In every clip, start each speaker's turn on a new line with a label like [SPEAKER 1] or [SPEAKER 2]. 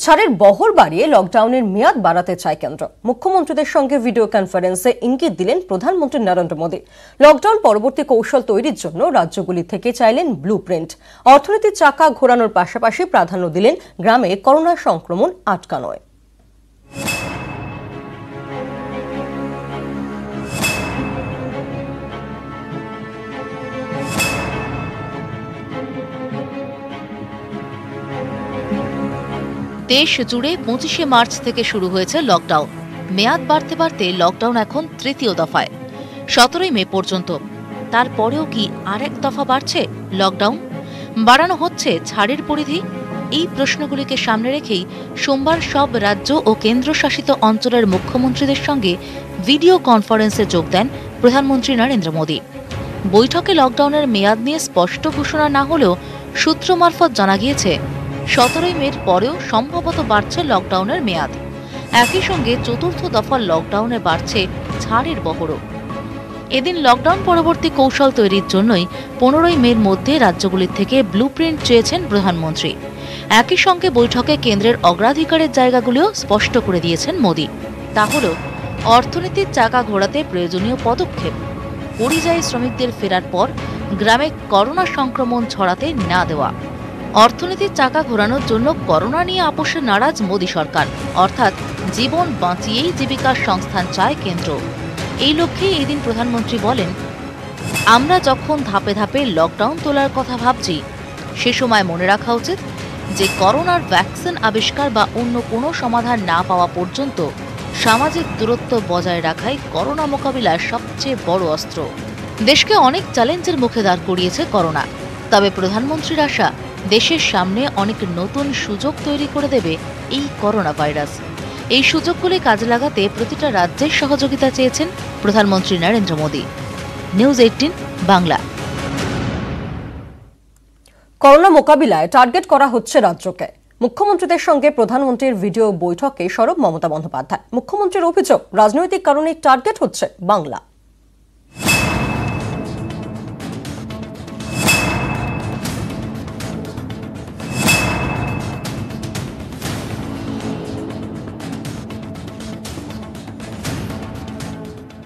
[SPEAKER 1] ছাড়ের বহর বাড়িয়ে লকডাউনের মেয়াদ বাড়াতে চায় কেন্দ্র। মুখ্যমন্ত্রীদের সঙ্গে ভিডিও কনফারেন্সে ইঙ্গিত দিলেন প্রধানমন্ত্রী নরেন্দ্র মোদী। লকডাউন পরবর্তী কৌশল তৈরির জন্য রাজ্যগুলি থেকে চাইলেন ব্লুপ্রিন্ট। অর্থনীতির চাকা ঘোরানোর পাশাপাশি প্রাধান্য দিলেন গ্রামে করোনা সংক্রমণ আটকানোয়।
[SPEAKER 2] দেশ জুড়ে 25শে মার্চ থেকে শুরু হয়েছে লকডাউন। মেয়াদ বাড়তে বাড়তে লকডাউন এখন তৃতীয় দফায়, 17ই মে পর্যন্ত। তারপরেও কি আরেক দফা বাড়ছে লকডাউন? বাড়ানো হচ্ছে ছাড়ের পরিধি? এই প্রশ্নগুলিকে সামনে রেখেই সোমবার সব রাজ্য ও কেন্দ্রশাসিত অঞ্চলের মুখ্যমন্ত্রীদের সঙ্গে ভিডিও কনফারেন্সে যোগ দেন প্রধানমন্ত্রী নরেন্দ্র মোদী। বৈঠকে লকডাউনের মেয়াদ নিয়ে স্পষ্ট ঘোষণা না হলেও সূত্র মারফত জানা গিয়েছে 17ই মের পরেও সম্ভবত বাড়ছে লকডাউনের মেয়াদ। একই সঙ্গে চতুর্থ দফার লকডাউনে বাড়ছে ছাড়ের বহরও। এদিন লকডাউন পরবর্তী কৌশল তৈরির জন্যই 15ই মের মধ্যে রাজ্যগুলির থেকে ব্লুপ্রিন্ট চেয়েছেন প্রধানমন্ত্রী। একই সঙ্গে বৈঠকে কেন্দ্রের অগ্রাধিকারের জায়গাগুলিও স্পষ্ট করে দিয়েছেন মোদী। তা হল অর্থনীতির চাকা ঘোরাতে প্রয়োজনীয় পদক্ষেপ, পরিযায়ী শ্রমিকদের ফেরার পর গ্রামে করোনা সংক্রমণ ছড়াতে না দেওয়া, অর্থনীতির চাকা ঘোরানোর জন্য করোনা নিয়ে আপোষে নারাজ মোদী সরকার, অর্থাৎ জীবন বাঁচিয়েই জীবিকার সংস্থান চায় কেন্দ্র। এই লক্ষ্যে এদিন প্রধানমন্ত্রী বলেন, আমরা যখন ধাপে ধাপে লকডাউন তোলার কথা ভাবছি, সে সময় মনে রাখা উচিত যে করোনার ভ্যাকসিন আবিষ্কার বা অন্য কোনো সমাধান না পাওয়া পর্যন্ত সামাজিক দূরত্ব বজায় রাখাই করোনা মোকাবিলার সবচেয়ে বড় অস্ত্র। দেশকে অনেক চ্যালেঞ্জের মুখে দাঁড় করিয়েছে করোনা, তবে প্রধানমন্ত্রীর আশা দেশের সামনে অনেক নতুন সুযোগ তৈরি করে দেবে এই করোনা ভাইরাস। এই সুযোগগুলি কাজে লাগাতে প্রতিটা রাজ্যের সহযোগিতা চেয়েছেন প্রধানমন্ত্রী নরেন্দ্র মোদী। নিউজ 18 বাংলা।
[SPEAKER 1] করোনা মোকাবিলায় টার্গেট করা হচ্ছে রাজ্যকে। মুখ্যমন্ত্রীদের সঙ্গে প্রধানমন্ত্রীর ভিডিও বৈঠকে সরব মমতা বন্দ্যোপাধ্যায়। মুখ্যমন্ত্রীর অভিযোগ, রাজনৈতিক কারণে টার্গেট হচ্ছে বাংলা।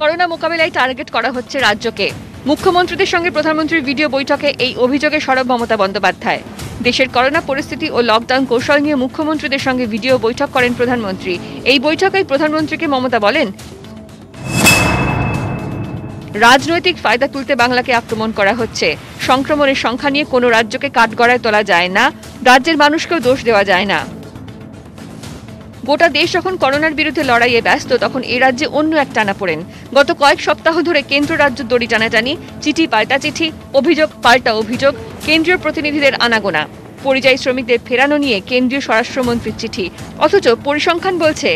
[SPEAKER 3] করোনা মোকাবিলায় টার্গেট করা হচ্ছে রাজ্যকে। মুখ্যমন্ত্রীদের সঙ্গে প্রধানমন্ত্রীর ভিডিও বৈঠকে এই অভিযোগে সরব মমতা বন্দ্যোপাধ্যায়। দেশের করোনা পরিস্থিতি ও লকডাউন কৌশল নিয়ে মুখ্যমন্ত্রীদের সঙ্গে ভিডিও বৈঠক করেন প্রধানমন্ত্রী। এই বৈঠকেই প্রধানমন্ত্রীকে মমতা বলেন, রাজনৈতিক ফায়দা তুলতে বাংলাকে আক্রমণ করা হচ্ছে। সংক্রমণের সংখ্যা নিয়ে কোনো রাজ্যকে কাঠগড়ায় তোলা যায় না, রাজ্যের মানুষকেও দোষ দেওয়া যায় না। গোটা দেশ যখন করোনার বিরুদ্ধে লড়াইয়ে ব্যস্ত, তখন এই রাজ্যে অন্য এক টানাপোড়েন। গত কয়েক সপ্তাহ ধরে কেন্দ্র রাজ্য দড়ি টানাটানি, চিঠি পাল্টা চিঠি, অভিযোগ পাল্টা অভিযোগ, কেন্দ্রীয় প্রতিনিধিদের আনাগোনা, পরিযায়ী শ্রমিকদের ফেরানো নিয়ে কেন্দ্রীয় স্বরাষ্ট্রমন্ত্রীর চিঠি। অথচ পরিসংখ্যান বলছে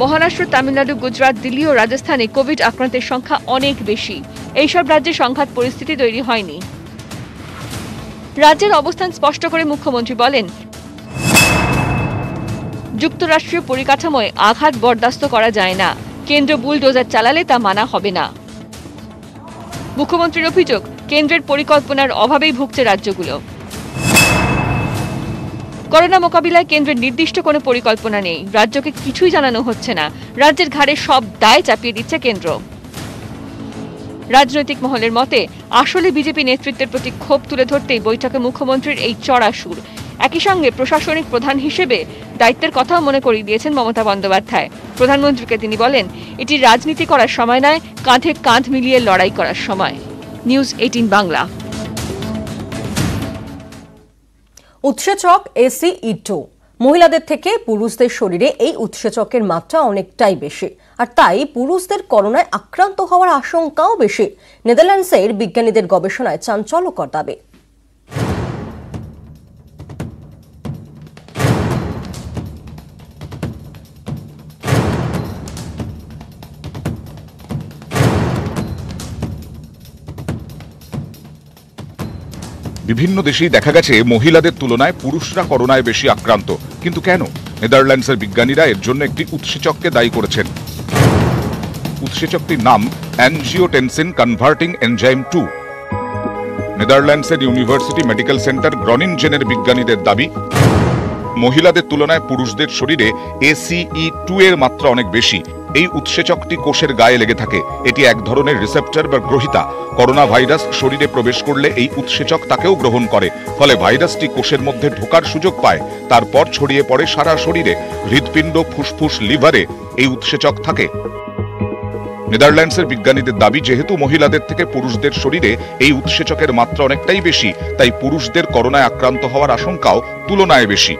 [SPEAKER 3] মহারাষ্ট্র, তামিলনাড়ু, গুজরাট, দিল্লি ও রাজস্থানে কোভিড আক্রান্তের সংখ্যা অনেক বেশি। এইসব রাজ্যে সংঘাত পরিস্থিতি তৈরি হয়নি। রাজ্যের অবস্থান স্পষ্ট করে মুখ্যমন্ত্রী বলেন, যুক্তরাষ্ট্রীয় পরিকাঠামোয় আঘাত বরদাস্ত করা যায় না, কেন্দ্র বুলডোজার চালালে তা মানা হবে না। মুখ্যমন্ত্রীর অভিযোগ, কেন্দ্রের পরিকল্পনার অভাবেই ভুগছে রাজ্যগুলো। করোনা মোকাবিলায় কেন্দ্রের নির্দিষ্ট কোনো পরিকল্পনা নেই, রাজ্যকে কিছুই জানানো হচ্ছে না, রাজ্যের ঘাড়ে সব দায় চাপিয়ে দিচ্ছে কেন্দ্র। রাজনৈতিক মহলের মতে আসলে বিজেপি নেতৃত্বের প্রতি ক্ষোভ তুলে ধরতেই বৈঠকে মুখ্যমন্ত্রীর এই চড়া সুর। একই সঙ্গে প্রশাসনিক প্রধান হিসেবে দায়িত্বের কথাও মনে করিয়ে দিয়েছেন মমতা বন্দ্যোপাধ্যায়। প্রধানমন্ত্রীকে তিনি বলেন, এটি রাজনীতি করার সময় নয়, কাঁধে কাঁধ মিলিয়ে লড়াই করার সময়। নিউজ 18 বাংলা।
[SPEAKER 1] উৎসেচক ACE2 মহিলাদের থেকে পুরুষদের শরীরে এই উৎসেচকের মাত্রা অনেকটাই বেশি, আর তাই পুরুষদের করোনায় আক্রান্ত হওয়ার আশঙ্কাও বেশি। নেদারল্যান্ডসের বিজ্ঞানীদের গবেষণায় চাঞ্চল্যকর দাবি।
[SPEAKER 4] বিভিন্ন দেশেই দেখা গেছে মহিলাদের তুলনায় পুরুষরা করোনায় বেশি আক্রান্ত। কিন্তু কেন? নেদারল্যান্ডসের বিজ্ঞানীরা এর জন্য একটি উৎসেচককে দায়ী করেছেন। উৎসেচকটির নাম অ্যানজিওটেনসিন কনভার্টিং এনজাইম 2। নেদারল্যান্ডসের ইউনিভার্সিটি মেডিকেল সেন্টার গ্রনিনজেনের বিজ্ঞানীদের দাবি, মহিলাদের তুলনায় পুরুষদের শরীরে ACE2 এর মাত্রা অনেক বেশি। এই উৎসেচকটি কোষের গায়ে লেগে থাকে। এটি এক ধরনের রিসেপ্টর বা গ্রহিতা। করোনা ভাইরাস শরীরে প্রবেশ করলে এই উৎসেচক তাকেও গ্রহণ করে, ফলে ভাইরাসটি কোষের মধ্যে ঢোকার সুযোগ পায়। তারপর ছড়িয়ে পড়ে সারা শরীরে। হৃৎপিণ্ড, ফুসফুস, লিভারে এই উৎসেচক থাকে। নেদারল্যান্ডসের বিজ্ঞানীদের দাবি, যেহেতু মহিলাদের থেকে পুরুষদের শরীরে এই উৎসেচকের মাত্রা অনেকটাই বেশি, তাই পুরুষদের করোনায় আক্রান্ত হওয়ার আশঙ্কাও তুলনায় বেশি।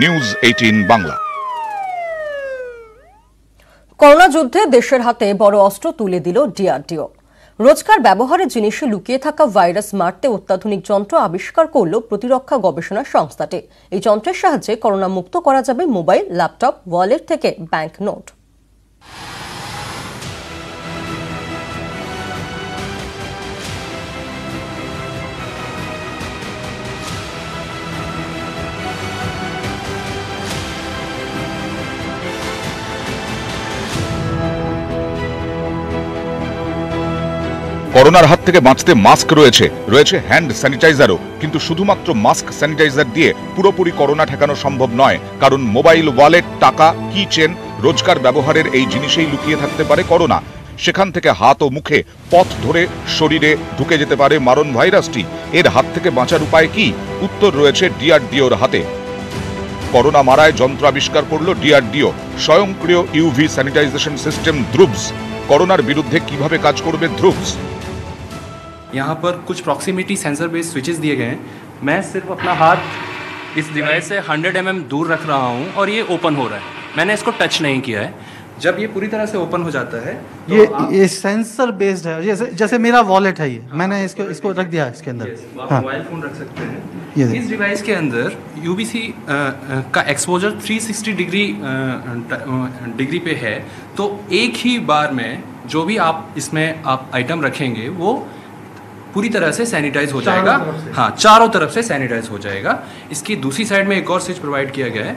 [SPEAKER 4] নিউজ 18 বাংলা।
[SPEAKER 1] করোনা যুদ্ধে দেশের হাতে বড় অস্ত্র তুলে দিল DRDO। রোজকার ব্যবহারের জিনিসে লুকিয়ে থাকা ভাইরাস মারতে অত্যাধুনিক যন্ত্র আবিষ্কার করল প্রতিরক্ষা গবেষণা সংস্থাটি। এই যন্ত্রের সাহায্যে করোনা মুক্ত করা যাবে মোবাইল, ল্যাপটপ, ওয়ালেট থেকে ব্যাংক নোট।
[SPEAKER 4] করোনার হাত থেকে বাঁচতে মাস্ক রয়েছে হ্যান্ড স্যানিটাইজারও, কিন্তু শুধুমাত্র মাস্ক স্যানিটাইজার দিয়ে পুরোপুরি করোনা ঠেকানো সম্ভব নয়, কারণ মোবাইল, ওয়ালেট, টাকা, কি চেন, রোজকার ব্যবহারের এই জিনিসেই লুকিয়ে থাকতে পারে করোনা। সেখান থেকে হাত ও মুখে পথ ধরে শরীরে ঢুকে যেতে পারে মারণ ভাইরাসটি। এর হাত থেকে বাঁচার উপায় কি? উত্তর রয়েছে DRDOর হাতে। করোনা মারায় যন্ত্র আবিষ্কার করল DRDO, স্বয়ংক্রিয় UV স্যানিটাইজেশন সিস্টেম ধ্রুবস। করোনার বিরুদ্ধে কিভাবে কাজ করবে ধ্রুবস?
[SPEAKER 5] यहाँ पर कुछ प्रॉक्सिमिटी सेंसर बेस्ड स्विचेस दिए गए हैं। मैं सिर्फ अपना हाथ इस डिवाइस से 100 mm दूर रख रहा हूँ और ये ओपन हो रहा है। मैंने इसको टच नहीं किया है। जब ये पूरी तरह से ओपन हो जाता है तो
[SPEAKER 6] ये सेंसर बेस्ड है। जैसे मेरा वॉलेट है, ये मैंने इसको रख दिया इसके अंदर।
[SPEAKER 5] आप मोबाइल फ़ोन रख सकते हैं। इस डिवाइस के अंदर UVC का एक्सपोजर 360 डिग्री पे है, तो एक ही बार में जो भी आप इसमें आप आइटम रखेंगे वो पूरी तरह से सैनिटाइज हो जाएगा। हाँ, चारों तरफ से सैनिटाइज हो जाएगा। इसकी दूसरी साइड में एक और स्विच प्रोवाइड किया गया है।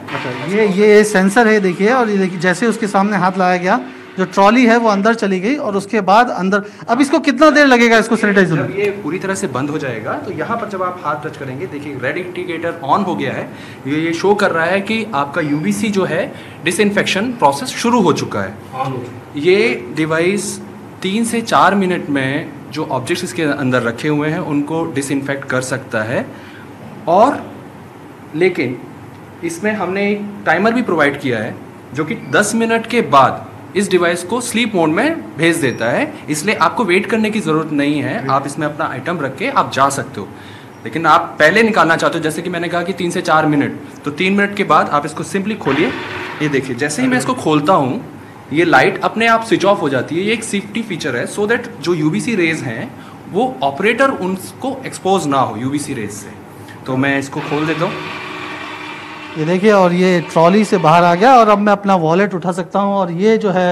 [SPEAKER 6] ये सेंसर है, देखिए। और ये देखिए, जैसे उसके सामने हाथ लाया गया, जो ट्रॉली है वो अंदर चली गई और उसके बाद अंदर। अब इसको कितना देर लगेगा इसको सैनिटाइज होने?
[SPEAKER 5] जब ये पूरी तरह से बंद हो जाएगा तो यहाँ पर जब आप हाथ टच करेंगे, देखिए रेड इंडिकेटर ऑन हो गया है। ये शो कर रहा है कि आपका UVC जो है डिसइंफेक्शन प्रोसेस शुरू हो चुका है। ये डिवाइस 3 से 4 मिनट में जो ऑब्जेक्ट्स इसके अंदर रखे हुए हैं उनको डिसइंफेक्ट कर सकता है। और लेकिन इसमें हमने एक टाइमर भी प्रोवाइड किया है जो कि 10 मिनट के बाद इस डिवाइस को स्लीप मोड में भेज देता है। इसलिए आपको वेट करने की ज़रूरत नहीं है। आप इसमें अपना आइटम रख के आप जा सकते हो। लेकिन आप पहले निकालना चाहते हो, जैसे कि मैंने कहा कि 3 से 4 मिनट, तो 3 मिनट के बाद आप इसको सिंपली खोलिए। ये देखिए, जैसे ही मैं इसको खोलता हूँ ये लाइट अपने आप स्विच ऑफ हो जाती है। ये एक सेफ्टी फीचर है, सो दैट जो UVC रेज हैं वो ऑपरेटर उनको एक्सपोज ना हो UVC रेज से। तो मैं इसको खोल देता हूँ।
[SPEAKER 6] ये देखिए, और ये ट्रॉली से बाहर आ गया और अब मैं अपना वॉलेट उठा सकता हूँ। और ये जो है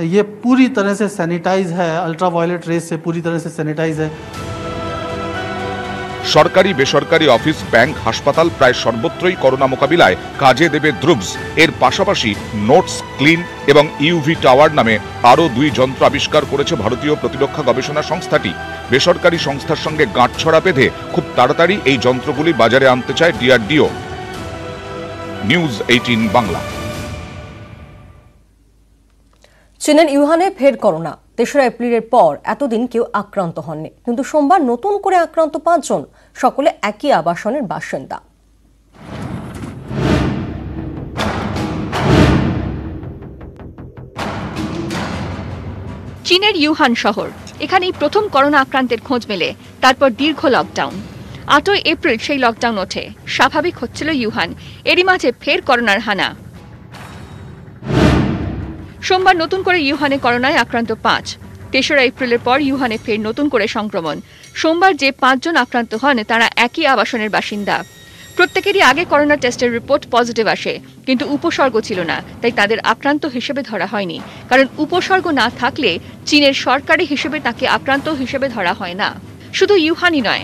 [SPEAKER 6] ये पूरी तरह से सैनिटाइज है, अल्ट्रा वायलेट रेज से पूरी तरह से सैनिटाइज है।
[SPEAKER 4] সরকারি বেসরকারি অফিস, ব্যাংক, হাসপাতাল প্রায় সর্বত্রই করোনা মোকাবিলায় কাজে দেবে ধ্রুবস। এর পাশাপাশি নোটস, ক্লিন এবং UV টাওয়ার নামে আরও 2 যন্ত্র আবিষ্কার করেছে ভারতীয় প্রতিরক্ষা গবেষণা সংস্থাটি। বেসরকারি সংস্থার সঙ্গে গাঁটছড়া বেঁধে খুব তাড়াতাড়ি এই যন্ত্রগুলি বাজারে আনতে চায় DRDO। নিউজ 18 বাংলা।
[SPEAKER 1] চীনের ইউহানে ফের করোনা। 3রা এপ্রিলের পর এতদিন কেউ আক্রান্ত হননি, কিন্তু সোমবার নতুন করে আক্রান্ত 5 জন, সকলে একই আবাসনের বাসিন্দা।
[SPEAKER 3] চীনের ইউহান শহর, এখানেই প্রথম করোনা আক্রান্তের খোঁজ মেলে। তারপর দীর্ঘ লকডাউন। 8 এপ্রিল সেই লকডাউন ওঠে। স্বাভাবিক হচ্ছিল ইউহান, এরই মাঝে ফের করোনার হানা। সোমবার নতুন করে ইউহানে করোনায় আক্রান্ত 5। 3রা এপ্রিলের পর ইউহানে ফের নতুন করে সংক্রমণ। সোমবার যে 5 জন আক্রান্ত হন তারা একই আবাসনের বাসিন্দা। প্রত্যেকেরই আগে করোনা টেস্টের রিপোর্ট পজিটিভ আসে, কিন্তু উপসর্গ ছিল না, তাই তাদের আক্রান্ত হিসেবে ধরা হয়নি। কারণ উপসর্গ না থাকলে চীনের সরকারি হিসেবে তাকে আক্রান্ত হিসেবে ধরা হয় না। শুধু ইউহানই নয়,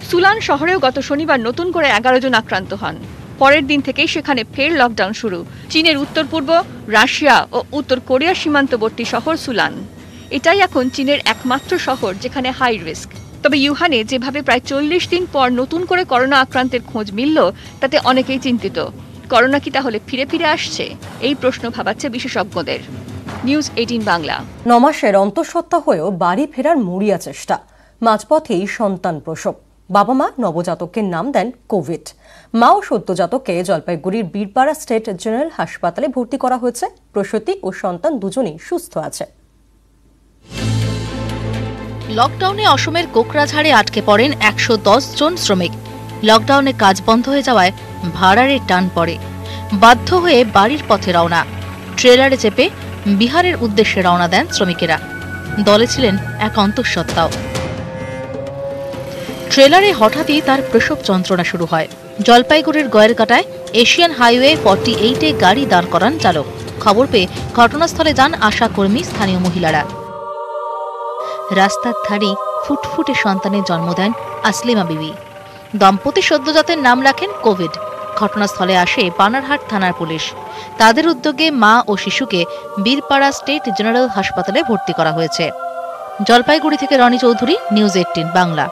[SPEAKER 3] সুলান শহরেও গত শনিবার নতুন করে 11 জন আক্রান্ত হন। পরের দিন থেকেই সেখানে ফের লকডাউন শুরু। চীনের উত্তর পূর্ব, রাশিয়া ও উত্তর কোরিয়ার সীমান্তবর্তী শহর সুলান। এটাই এখন চীনের একমাত্র শহর যেখানে হাই রিস্ক। তবে ইউহানে যেভাবে প্রায় 40 দিন পর নতুন করে করোনা আক্রান্তের খোঁজ মিলল, তাতে অনেকেই চিন্তিত। করোনা কি তাহলে ফিরে ফিরে আসছে? এই প্রশ্ন ভাবাচ্ছে বিশেষজ্ঞদের। নিউজ 18 বাংলা।
[SPEAKER 1] 9 মাসের অন্তঃসত্ত্বা হয়েও বাড়ি ফেরার মরিয়া চেষ্টা, মাঝপথেই সন্তান প্রসব। বাবা মা নবজাতককে নাম দেন কোভিড। মা ও সদ্যজাতককে জলপাইগুড়ির বীরপাড়া স্টেট জেনারেল হাসপাতালে ভর্তি করা হয়েছে। প্রসূতি ও সন্তান দুজনেই সুস্থ আছে।
[SPEAKER 2] লকডাউনে অসমের কোকরাঝাড়ে আটকে পড়েন 110 জন শ্রমিক। লকডাউনে কাজ বন্ধ হয়ে যাওয়ায় ভাড়ারে টান পড়ে, বাধ্য হয়ে বাড়ির পথে রওনা। ট্রেলারে চেপে বিহারের উদ্দেশ্যে রওনা দেন শ্রমিকেরা। দলে ছিলেন এক অন্তঃসত্ত্বাও। ট্রেলারে হঠাৎই তার প্রসব যন্ত্রণা শুরু হয়। জলপাইগুড়ির গয়েরকাটায় এশিয়ান হাইওয়ে 48-এ গাড়ি দাঁড় করান চালক। খবর পেয়ে ঘটনাস্থলে যান আশাকর্মী, স্থানীয় মহিলারা। রাস্তার ধারেই ফুটফুটে সন্তানের জন্ম দেন আসলিমা বিবি। দম্পতি সদ্যজাতের নাম রাখেন কোভিড। ঘটনাস্থলে আসে বানারহাট থানার পুলিশ। তাদের উদ্যোগে মা ও শিশুকে বীরপাড়া স্টেট জেনারেল হাসপাতালে ভর্তি করা হয়েছে। জলপাইগুড়ি থেকে রনি চৌধুরী, নিউজ 18 বাংলা।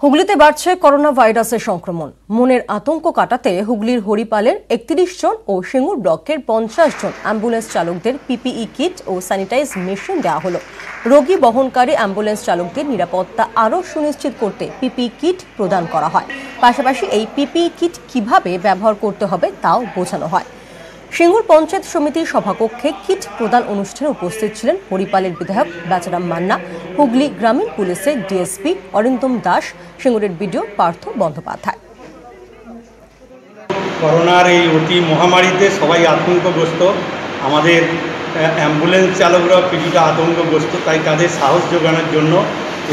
[SPEAKER 1] হুগলিতে বাড়ছে করোনা ভাইরাসের সংক্রমণ। মনের আতঙ্ক কাটাতে হুগলির হরিপালের 31 জন ও সিঙ্গুর ব্লকের 50 জন অ্যাম্বুলেন্স চালকদের পিপিই কিট ও স্যানিটাইজ মেশিন দেওয়া হলো। রোগী বহনকারী অ্যাম্বুলেন্স চালকদের নিরাপত্তা আরও সুনিশ্চিত করতে পিপিই কিট প্রদান করা হয়। পাশাপাশি এই পিপিই কিট কিভাবে ব্যবহার করতে হবে তাও বোঝানো হয়। সিঙ্গুর পঞ্চায়েত সমিতির সভাকক্ষে কিট প্রদান অনুষ্ঠানে উপস্থিত ছিলেন হরিপালের বিধায়ক বেচারাম মান্না, হুগলি গ্রামীণ পুলিশের ডিএসপি অরিন্দম দাস, সিঙ্গুরের বিডিও পার্থ বন্দ্যোপাধ্যায়।
[SPEAKER 7] করোনার এই অতি মহামারীতে সবাই আতঙ্কগ্রস্ত। আমাদের অ্যাম্বুলেন্স চালকরাও কিছুটা আতঙ্কগ্রস্ত। তাই তাদের সাহস যোগানোর জন্য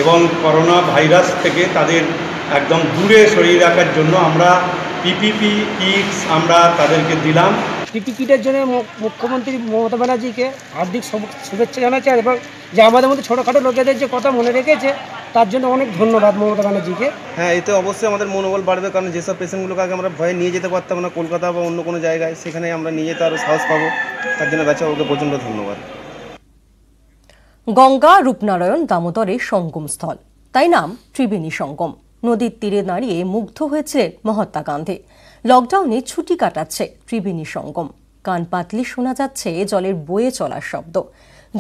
[SPEAKER 7] এবং করোনা ভাইরাস থেকে তাদের একদম দূরে সরিয়ে রাখার জন্য আমরা পিপিপি কিটস আমরা তাদেরকে দিলাম।
[SPEAKER 8] পিপি কিটের জন্য মুখ্যমন্ত্রী মমতা ব্যানার্জিকে হার্দিক শুভেচ্ছা জানাচ্ছি। এবং যে আমাদের মধ্যে ছোটোখাটো লোকেদের যে কথা মনে রেখেছে তার জন্য অনেক ধন্যবাদ মমতা ব্যানার্জিকে।
[SPEAKER 9] হ্যাঁ, এতে অবশ্যই আমাদের মনোবল বাড়বে, কারণ যেসব পেশেন্টগুলোকে আগে আমরা ভয়ে নিয়ে যেতে পারতাম না কলকাতা বা অন্য কোনো জায়গায়, সেখানে আমরা নিয়ে যেতে আরও সাহস পাবো। তার জন্য বেচারাকে প্রচণ্ড ধন্যবাদ।
[SPEAKER 1] গঙ্গা রূপনারায়ণ দামোদরের সঙ্গমস্থল, তাই নাম ত্রিবেণী সঙ্গম। নদীর তীরে দাঁড়িয়ে মুগ্ধ হয়েছিলেন মহাত্মা গান্ধী। লকডাউনে ছুটি কাটাচ্ছে ত্রিবেণী সঙ্গম। কান পাতলে শোনা যাচ্ছে জলের বয়ে চলার শব্দ।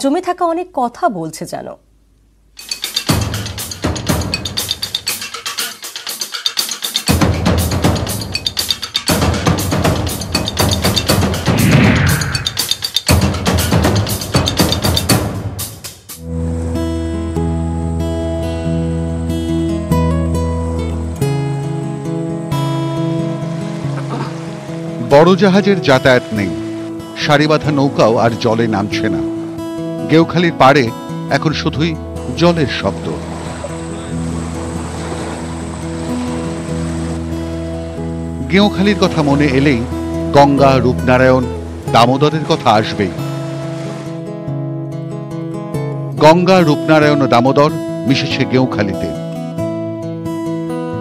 [SPEAKER 1] জমে থাকা অনেক কথা বলছে যেন।
[SPEAKER 4] বড় জাহাজের যাতায়াত নেই, সারিবাঁধা নৌকাও আর জলে নামছে না। গেউখালির পাড়ে এখন শুধুই জলের শব্দ। গেউখালির কথা মনে এলেই গঙ্গা, রূপনারায়ণ, দামোদরের কথা আসবেই। গঙ্গা, রূপনারায়ণ ও দামোদর মিশেছে গেউখালিতে।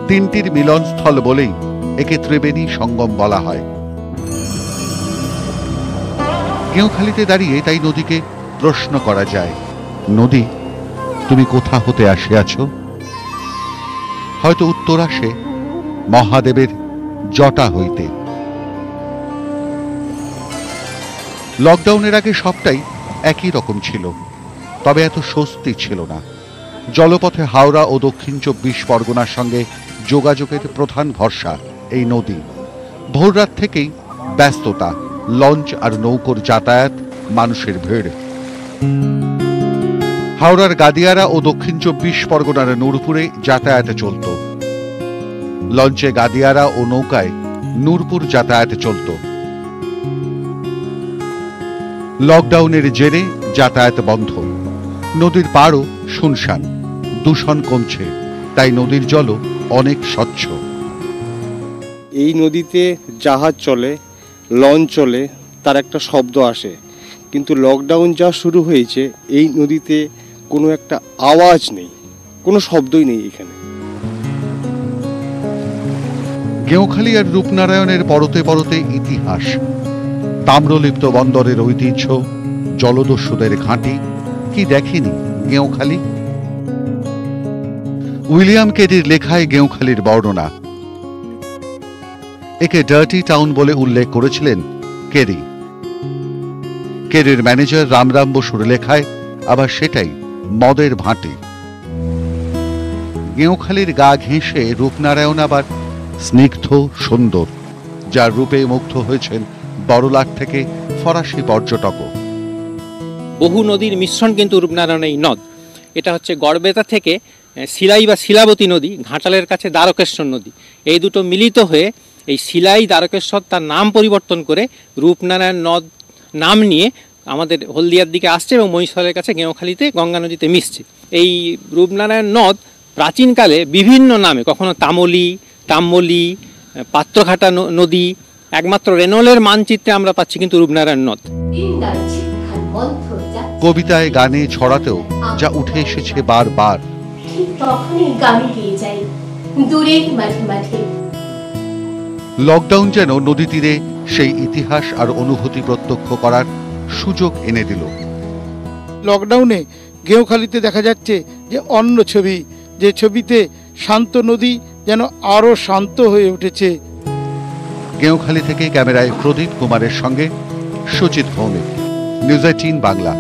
[SPEAKER 4] তিনটির মিলনস্থল বলেই একে ত্রিবেণী সঙ্গম বলা হয়। গেউখালিতে দাঁড়িয়ে তাই নদীকে প্রশ্ন করা যায়, নদী তুমি কোথা হতে আসিয়াছ? হয়তো উত্তর আসে মহাদেবের জটা হইতে। লকডাউনের আগে সবটাই একই রকম ছিল, তবে এত স্বস্তি ছিল না। জলপথে হাওড়া ও দক্ষিণ 24 পরগনার সঙ্গে যোগাযোগের প্রধান ভরসা এই নদী। ভোররাত থেকেই ব্যস্ততা, লঞ্চ আর নৌকোর যাতায়াত, মানুষের ভিড়। হাওড়ার গাদিয়ারা ও দক্ষিণ 24 পরগনার নূরপুরে যাতায়াত চলত। লঞ্চে গাদিয়ারা ও নৌকায় নূরপুর যাতায়াত চলত। লকডাউনের জেরে যাতায়াত বন্ধ। নদীর পাড়ও শুনশান, দূষণ কমছে, তাই নদীর জলও অনেক স্বচ্ছ।
[SPEAKER 9] এই নদীতে জাহাজ চলে, লঞ্চ চলে, তার একটা শব্দ আসে, কিন্তু লকডাউন যা শুরু হয়েছে এই নদীতে কোনো একটা আওয়াজ নেই, কোনো শব্দই নেই এখানে।
[SPEAKER 4] গেউখালি আর রূপনারায়ণের পরতে পরতে ইতিহাস, তাম্রলিপ্ত বন্দরের ঐতিহ্য, জলদস্যুদের ঘাঁটি,
[SPEAKER 10] কি দেখেনি গেঁওখালি? উইলিয়াম কেরির লেখায় গেঁওখালির বর্ণনা। একে ডার্টি টাউন বলে উল্লেখ করেছিলেন কেরি। কেরির ম্যানেজার রামরাম বসুর লেখায় আবার সেটাই মদের ভাঁটি। গেঁওখালির গা ঘেঁষে রূপনারায়ণ আবার স্নিগ্ধ সুন্দর, যার রূপে মুগ্ধ হয়েছেন বড়লাট থেকে ফরাসি পর্যটকও।
[SPEAKER 11] বহু নদীর মিশ্রণ কিন্তু রূপনারায়ণ এই নদ। এটা হচ্ছে গড়বেতা থেকে শিলাই বা শিলাবতী নদী, ঘাটালের কাছে দ্বারকেশ্বর নদী, এই দুটো মিলিত হয়ে এই শিলাই দ্বারকেশ্বর তার নাম পরিবর্তন করে রূপনারায়ণ নদ নাম নিয়ে আমাদের হলদিয়ার দিকে আসছে এবং মহিষলের কাছে গেঁওখালিতে গঙ্গা নদীতে মিশছে। এই রূপনারায়ণ নদ প্রাচীনকালে বিভিন্ন নামে, কখনো তামলি, তাম্মলি, পাত্রঘাটা নদী, একমাত্র রেনলের মানচিত্রে আমরা পাচ্ছি কিন্তু রূপনারায়ণ নদ।
[SPEAKER 10] কবিতায় গানে ছড়াতেও যা উঠে এসেছে বারবার। লকডাউন যেন নদী তীরে সেই ইতিহাস আর অনুভূতি প্রত্যক্ষ করার সুযোগ এনে দিল।
[SPEAKER 12] লকডাউনে গেঁওখালিতে দেখা যাচ্ছে যে অন্য ছবি, যে ছবিতে শান্ত নদী যেন আরো শান্ত হয়ে উঠেছে।
[SPEAKER 10] গেঁওখালি থেকে ক্যামেরায় প্রদীপ কুমারের সঙ্গে সুজিত ভৌমিক, নিউজ 18 বাংলা।